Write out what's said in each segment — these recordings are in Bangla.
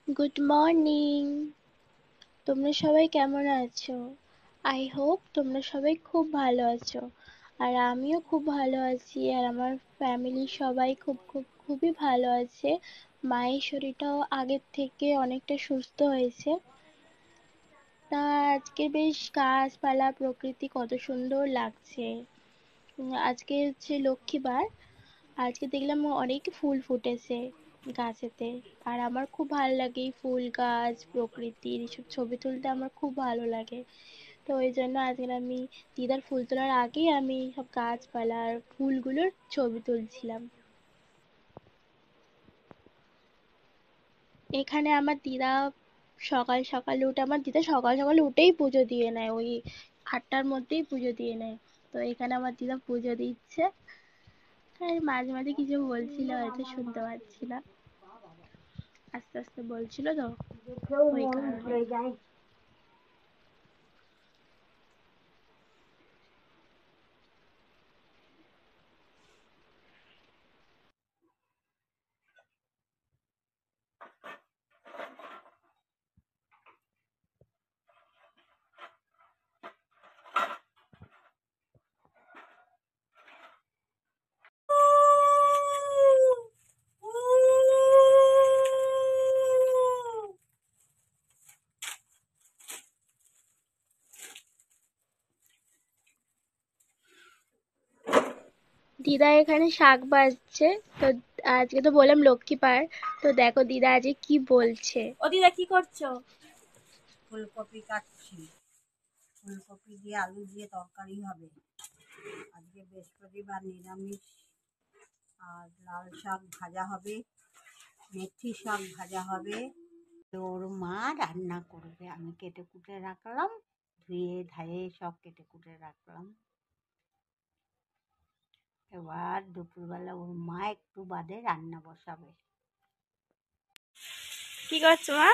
Good morning. তোমরা সবাই কেমন আছো? আই হোপ তোমরা সবাই খুব ভালো আছো। আর আমিও খুব ভালো আছি, আর আমার ফ্যামিলির সবাই খুবই ভালো আছে। মায়ের শরীরটাও আগের থেকে অনেকটা সুস্থ হয়েছে। তা আজকে বেশ গাছপালা প্রকৃতি কত সুন্দর লাগছে। আজকে হচ্ছে লক্ষ্মীবার। আজকে দেখলাম অনেক ফুল ফুটেছে গাছেতে। আর আমার খুব ভালো লাগে এই ফুল গাছ প্রকৃতির এসব ছবি তুলতে, আমার খুব ভালো লাগে। তো ওই জন্য আজকে আমি দিদার ফুল তোলার আগেই আমি সব গাছপালা আর ফুলগুলোর ছবি তুলছিলাম। এখানে আমার দিদা সকাল সকাল উঠে, আমার দিদা সকাল সকাল উঠেই পুজো দিয়ে নেয়, ওই 8টার মধ্যেই পুজো দিয়ে নেয়। তো এখানে আমার দিদা পুজো দিচ্ছে। আর মাঝে মাঝে কিছু বলছিল, হয়তো শুনতে পাচ্ছি না, আস্তে আস্তে বলছিল তো ওই কারণে। দিদা এখানে শাক বাজছে। তো আজকে তো বললাম লক্ষ্মীবার, তো দেখো দিদা আজকে কি বলছে। ও দিদা কি করছো? ফুলকপি কাটছি। ফুলকপি দিয়ে আলু দিয়ে তরকারি হবে। আজকে বৃহস্পতিবার, নিরামিষ। আর লাল শাক ভাজা হবে, মেথি শাক ভাজা হবে। ওর মা রান্না করবে, আমি কেটে কুটে রাখলাম, ধুয়ে ধায়ে সব কেটে কুটে রাখলাম। এবার দুপুরবেলা ওর মা একটু বাদে রান্না বসাবে। কি করছো মা?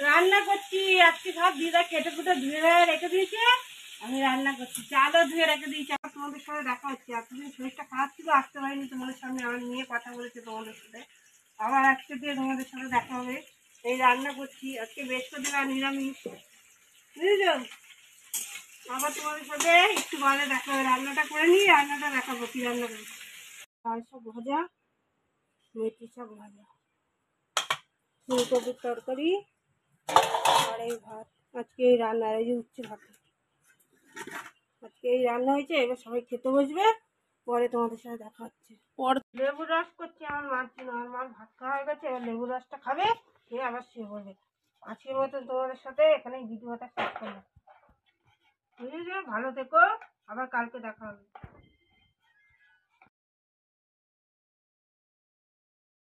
রান্না করছি। আজকে সব দিদা কেটে কুটে ধুয়ে রেখে দিয়েছে, আমি রান্না করছি। চালও ধুয়ে রেখে দিয়েছি। আবার তোমাদের সাথে দেখা হচ্ছে। এতদিন শরীরটা খারাপ ছিল, আসতে পারিনি তোমাদের সামনে। আমার নিয়ে কথা বলেছে তোমাদের সাথে, আবার আজকে দিয়ে তোমাদের সাথে দেখা হবে। এই রান্না করছি। আজকে বৃহস্পতিবার, নিরামিষ, বুঝেছো? আবার তোমাদের সাথে একটু বাদে দেখা হবে। রান্নাটা করে নিয়ে রান্নাটা দেখাবো কি রান্না করবো। লাল শাক ভাজা, মেথি শাক ভাজা, ফুলকপির তরকারি, আর এই ভাত। আজকে এই রান্না, এই যে উচ্ছে ভাত, আজকে এই রান্না হয়েছে। এবার সবাই খেতে বসবে, পরে তোমাদের সাথে দেখা হচ্ছে। লেবু রস করছি আমার মার জন্য। আমার মার ভাত খাওয়া হয়ে গেছে, এবার লেবু রসটা খাবে, খেয়ে আবার শুয়ে পড়বে। আজকের মতো তোমাদের সাথে এখানে ভিডিওটা শেষ করলাম। বুঝেছো? ভালো থেকো, আবার কালকে দেখা হবে।